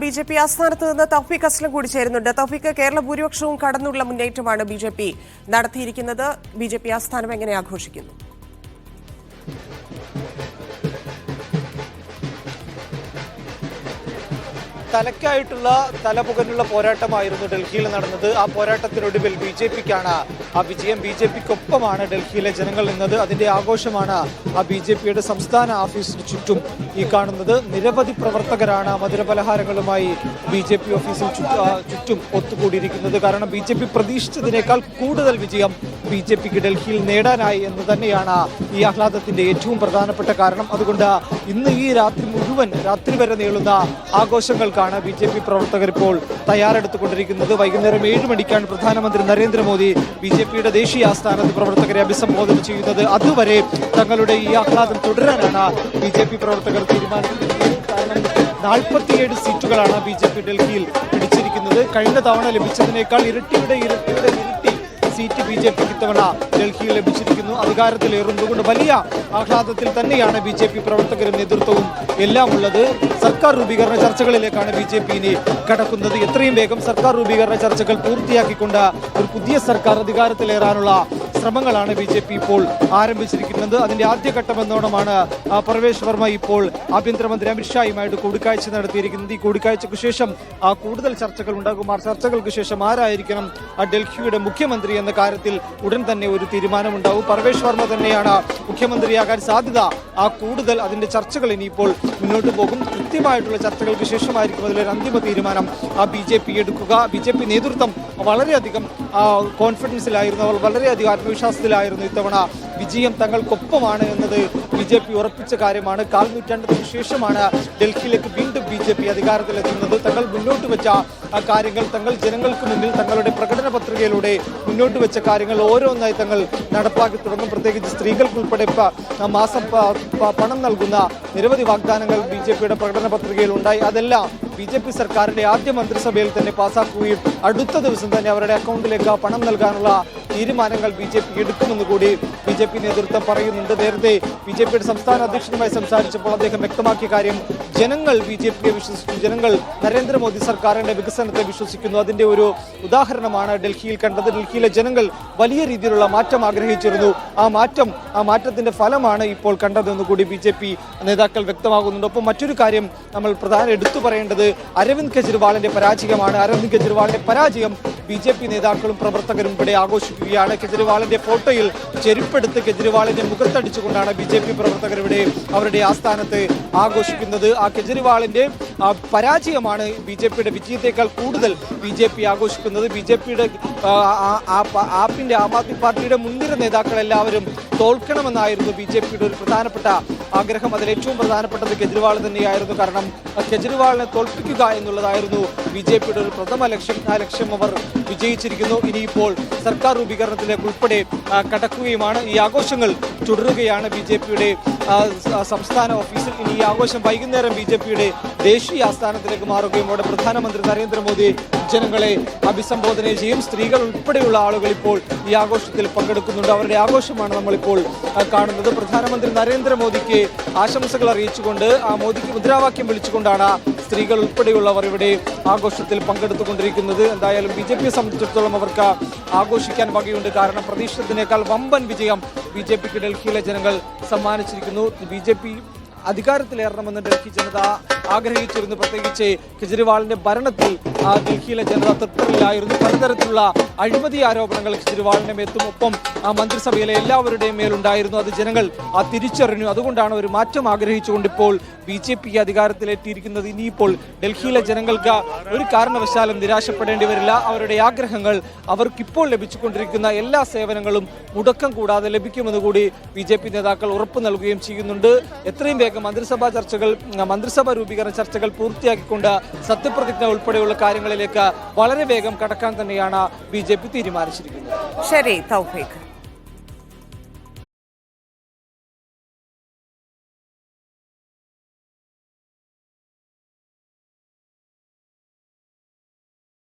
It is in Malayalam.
ബിജെപി ആസ്ഥാനത്ത് നിന്ന് തൗഫീഖ് അസ്ലം കൂടി ചേരുന്നുണ്ട്. തൗഫീഖ്, കേരള ഭൂരിപക്ഷവും കടന്നുള്ള മുന്നേറ്റമാണ് ബിജെപി നടത്തിയിരിക്കുന്നത്. ബിജെപി ആസ്ഥാനം എങ്ങനെ ആഘോഷിക്കുന്നു? തലയ്ക്കായിട്ടുള്ള തലമുഖനുള്ള പോരാട്ടമായിരുന്നു ഡൽഹിയിൽ നടന്നത്. ആ പോരാട്ടത്തിനൊടുവിൽ ബിജെപിക്കാണ് ആ വിജയം. ബിജെപിക്കൊപ്പമാണ് ഡൽഹിയിലെ ജനങ്ങൾ നിന്നത്. അതിന്റെ ആഘോഷമാണ് ആ ബിജെപിയുടെ സംസ്ഥാന ഓഫീസിന് ചുറ്റും ഈ കാണുന്നത്. നിരവധി പ്രവർത്തകരാണ് മധുരപലഹാരങ്ങളുമായി ബിജെപി ഓഫീസിന് ചുറ്റും ഒത്തുകൂടിയിരിക്കുന്നത്. കാരണം ബിജെപി പ്രതീക്ഷിച്ചതിനേക്കാൾ കൂടുതൽ വിജയം ബിജെപിക്ക് ഡൽഹിയിൽ നേടാനായി എന്ന് തന്നെയാണ് ഈ ആഹ്ലാദത്തിന്റെ ഏറ്റവും പ്രധാനപ്പെട്ട കാരണം. അതുകൊണ്ട് ഇന്ന് ഈ രാത്രി വരെ നീളുന്ന ആഘോഷങ്ങൾക്കാണ് ബിജെപി പ്രവർത്തകർ ഇപ്പോൾ തയ്യാറെടുത്തുകൊണ്ടിരിക്കുന്നത്. വൈകുന്നേരം 7 മണിക്കാണ് പ്രധാനമന്ത്രി നരേന്ദ്രമോദി ബിജെപിയുടെ ദേശീയ ആസ്ഥാനത്ത് പ്രവർത്തകരെ അഭിസംബോധന ചെയ്യുന്നത്. അതുവരെ തങ്ങളുടെ ഈ ആഹ്ലാദം തുടരാനാണ് ബിജെപി പ്രവർത്തകർ തീരുമാനിച്ചിരിക്കുന്നത്. കാരണം 47 സീറ്റുകളാണ് ബിജെപി ഡൽഹിയിൽ പിടിച്ചിരിക്കുന്നത്. കഴിഞ്ഞ തവണ ലഭിച്ചതിനേക്കാൾ ഇരട്ടി സീറ്റ് ബിജെപിക്ക് ഇത്തവണ ഡൽഹിയിൽ ലഭിച്ചിരിക്കുന്നു. അധികാരത്തിലേറുന്നതുകൊണ്ട് വലിയ ആഹ്ലാദത്തിൽ തന്നെയാണ് ബിജെപി പ്രവർത്തകരും നേതൃത്വവും എല്ലാം ഉള്ളത്. സർക്കാർ രൂപീകരണ ചർച്ചകളിലേക്കാണ് ബിജെപി ഇനി കടക്കുന്നത്. എത്രയും വേഗം സർക്കാർ രൂപീകരണ ചർച്ചകൾ പൂർത്തിയാക്കിക്കൊണ്ട് ഒരു പുതിയ സർക്കാർ അധികാരത്തിലേറാനുള്ള ശ്രമങ്ങളാണ് ബിജെപി ഇപ്പോൾ ആരംഭിച്ചിരിക്കുന്നത്. അതിന്റെ ആദ്യഘട്ടം എന്നോണമാണ് പർവേഷ് വർമ്മ ഇപ്പോൾ ആഭ്യന്തരമന്ത്രി അമിത്ഷായുമായിട്ട് കൂടിക്കാഴ്ച നടത്തിയിരിക്കുന്നത്. ഈ കൂടിക്കാഴ്ചയ്ക്ക് ശേഷം കൂടുതൽ ചർച്ചകൾ ഉണ്ടാകും. ആ ചർച്ചകൾക്ക് ശേഷം ആരായിരിക്കണം ഡൽഹിയുടെ മുഖ്യമന്ത്രി എന്ന കാര്യത്തിൽ ഉടൻ തന്നെ ഒരു തീരുമാനമുണ്ടാവും. പർവേഷ് വർമ്മ തന്നെയാണ് മുഖ്യമന്ത്രിയാകാൻ സാധ്യത. കൂടുതൽ അതിന്റെ ചർച്ചകൾ ഇനിയിപ്പോൾ മുന്നോട്ട് പോകും. കൃത്യമായിട്ടുള്ള ചർച്ചകൾക്ക് ശേഷമായിരിക്കും അതിലൊരു അന്തിമ തീരുമാനം ബിജെപി എടുക്കുക. ബിജെപി നേതൃത്വം വളരെയധികം കോൺഫിഡൻസിലായിരുന്നു, അവർ വളരെയധികം ആത്മവിശ്വാസത്തിലായിരുന്നു. ഇത്തവണ വിജയം തങ്ങൾക്കൊപ്പമാണ് എന്നത് ബിജെപി ഉറപ്പിച്ച കാര്യമാണ്. 4 നൂറ്റാണ്ടിന് ശേഷമാണ് ഡൽഹിയിലേക്ക് വീണ്ടും ബിജെപി അധികാരത്തിലെത്തുന്നത്. തങ്ങൾ മുന്നോട്ട് വെച്ച കാര്യങ്ങൾ, തങ്ങൾ ജനങ്ങൾക്ക് മുന്നിൽ തങ്ങളുടെ പ്രകടന പത്രികയിലൂടെ മുന്നോട്ട് വെച്ച കാര്യങ്ങൾ ഓരോന്നായി തങ്ങൾ നടപ്പാക്കി തുടങ്ങും. പ്രത്യേകിച്ച് സ്ത്രീകൾക്കുൾപ്പെടെ മാസം പണം നൽകുന്ന നിരവധി വാഗ്ദാനങ്ങൾ ബിജെപിയുടെ പ്രകടന പത്രികയിൽ ഉണ്ടായി. അതെല്ലാം ബിജെപി സർക്കാരിന്റെ ആദ്യ മന്ത്രിസഭയിൽ തന്നെ പാസാക്കുകയും അടുത്ത ദിവസം തന്നെ അവരുടെ അക്കൗണ്ടിലേക്ക് പണം നൽകാനുള്ള തീരുമാനങ്ങൾ ബിജെപി എടുക്കുമെന്ന് കൂടി ബിജെപി നേതൃത്വം പറയുന്നുണ്ട്. നേരത്തെ ബിജെപിയുടെ സംസ്ഥാന അധ്യക്ഷനുമായി സംസാരിച്ചപ്പോൾ അദ്ദേഹം വ്യക്തമാക്കിയ കാര്യം, ജനങ്ങൾ ബിജെപിയെ വിശ്വസിച്ചു, ജനങ്ങൾ നരേന്ദ്രമോദി സർക്കാരിന്റെ വികസനത്തെ വിശ്വസിക്കുന്നു. അതിന്റെ ഒരു ഉദാഹരണമാണ് ഡൽഹിയിൽ കണ്ടത്. ഡൽഹിയിലെ ജനങ്ങൾ വലിയ രീതിയിലുള്ള മാറ്റം ആഗ്രഹിച്ചിരുന്നു. ആ മാറ്റത്തിന്റെ ഫലമാണ് ഇപ്പോൾ കണ്ടതെന്ന് കൂടി ബിജെപി നേതാക്കൾ വ്യക്തമാകുന്നുണ്ട്. ഒപ്പം മറ്റൊരു കാര്യം നമ്മൾ പ്രധാന എടുത്തു പറയേണ്ടത് അരവിന്ദ് കെജ്രിവാളിന്റെ പരാജയമാണ്. അരവിന്ദ് കെജ്രിവാളിന്റെ പരാജയം ബിജെപി നേതാക്കളും പ്രവർത്തകരും ഇവിടെ ആഘോഷിക്കുകയാണ്. കെജ്രിവാളിന്റെ ഫോട്ടോയിൽ ചെരുപ്പെടുത്ത് കെജ്രിവാളിന്റെ മുഖത്തടിച്ചുകൊണ്ടാണ് ബിജെപി പ്രവർത്തകർ ഇവിടെ അവരുടെ ആസ്ഥാനത്ത് ആഘോഷിക്കുന്നത്. ആ കെജ്രിവാളിന്റെ പരാജയമാണ് ബിജെപിയുടെ വിജയത്തെക്കാൾ കൂടുതൽ ബിജെപി ആഘോഷിക്കുന്നത്. ബിജെപിയുടെ ആം ആദ്മി പാർട്ടിയുടെ മുൻനിര നേതാക്കൾ എല്ലാവരും തോൽക്കണമെന്നായിരുന്നു ബിജെപിയുടെ ഒരു പ്രധാനപ്പെട്ട ആഗ്രഹം. അതിൽ ഏറ്റവും പ്രധാനപ്പെട്ടത് കെജ്രിവാൾ തന്നെയായിരുന്നു. കാരണം കെജ്രിവാളിനെ തോൽപ്പിക്കുക എന്നുള്ളതായിരുന്നു ബിജെപിയുടെ ഒരു പ്രഥമ ലക്ഷ്യം. ആ ലക്ഷ്യം അവർ വിജയിച്ചിരിക്കുന്നു. ഇനിയിപ്പോൾ സർക്കാർ രൂപീകരണത്തിലേക്ക് ഉൾപ്പെടെ കടക്കുകയുമാണ്. ഈ ആഘോഷങ്ങൾ തുടരുകയാണ് ബിജെപിയുടെ സംസ്ഥാന ഓഫീസിൽ. ഇനി ഈ ആഘോഷം വൈകുന്നേരം ബിജെപിയുടെ ദേശീയ ആസ്ഥാനത്തിലേക്ക് മാറുകയും അവിടെ പ്രധാനമന്ത്രി നരേന്ദ്രമോദി ജനങ്ങളെ അഭിസംബോധന ചെയ്യും. സ്ത്രീകൾ ഉൾപ്പെടെയുള്ള ആളുകൾ ഇപ്പോൾ ഈ ആഘോഷത്തിൽ പങ്കെടുക്കുന്നുണ്ട്. അവരുടെ ആഘോഷമാണ് നമ്മളിപ്പോൾ കാണുന്നത്. പ്രധാനമന്ത്രി നരേന്ദ്രമോദിക്ക് ആശംസകൾ അറിയിച്ചുകൊണ്ട് മോദിക്ക് മുദ്രാവാക്യം വിളിച്ചുകൊണ്ടാണ് സ്ത്രീകൾ ഉൾപ്പെടെയുള്ളവർ ഇവിടെ ആഘോഷത്തിൽ പങ്കെടുത്തുകൊണ്ടിരിക്കുന്നത്. എന്തായാലും ബിജെപിയെ സംബന്ധിച്ചിടത്തോളം അവർക്ക് ആഘോഷിക്കാൻ വകയുണ്ട്. കാരണം പ്രതീക്ഷിച്ചതിനേക്കാൾ വമ്പൻ വിജയം ബിജെപിക്ക് ഡൽഹിയിലെ ജനങ്ങൾ സമ്മാനിച്ചിരിക്കുന്നു. ബിജെപി അധികാരത്തിലേറണമെന്ന് ഡൽഹി ജനത ആഗ്രഹിച്ചിരുന്നു. പ്രത്യേകിച്ച് കെജ്രിവാളിന്റെ ഭരണത്തിൽ ഡൽഹിയിലെ ജനത തൃപ്തരായിരുന്നു. പലതരത്തിലുള്ള അഴിമതി ആരോപണങ്ങൾ കെജ്രിവാളിന്റെ മേത്തും ഒപ്പം മന്ത്രിസഭയിലെ എല്ലാവരുടെയും മേലുണ്ടായിരുന്നു. അത് ജനങ്ങൾ തിരിച്ചറിഞ്ഞു. അതുകൊണ്ടാണ് ഒരു മാറ്റം ആഗ്രഹിച്ചുകൊണ്ട് ഇപ്പോൾ ബിജെപി അധികാരത്തിലെത്തിയിരിക്കുന്നത്. ഇനിയിപ്പോൾ ഡൽഹിയിലെ ജനങ്ങൾക്ക് ഒരു കാരണവശാലും നിരാശപ്പെടേണ്ടി വരില്ല. അവരുടെ ആഗ്രഹങ്ങൾ, അവർക്കിപ്പോൾ ലഭിച്ചുകൊണ്ടിരിക്കുന്ന എല്ലാ സേവനങ്ങളും മുടക്കം കൂടാതെ ലഭിക്കുമെന്ന് കൂടി ബിജെപി നേതാക്കൾ ഉറപ്പു നൽകുകയും ചെയ്യുന്നുണ്ട്. എത്രയും വേഗം മന്ത്രിസഭാ രൂപീകരണ ചർച്ചകൾ പൂർത്തിയാക്കിക്കൊണ്ട് സത്യപ്രതിജ്ഞ ഉൾപ്പെടെയുള്ള കാര്യങ്ങളിലേക്ക് വളരെ വേഗം കടക്കാൻ തന്നെയാണ് ബിജെപി തീരുമാനിച്ചിരിക്കുന്നത്. ശരി തൗഫീഖ്.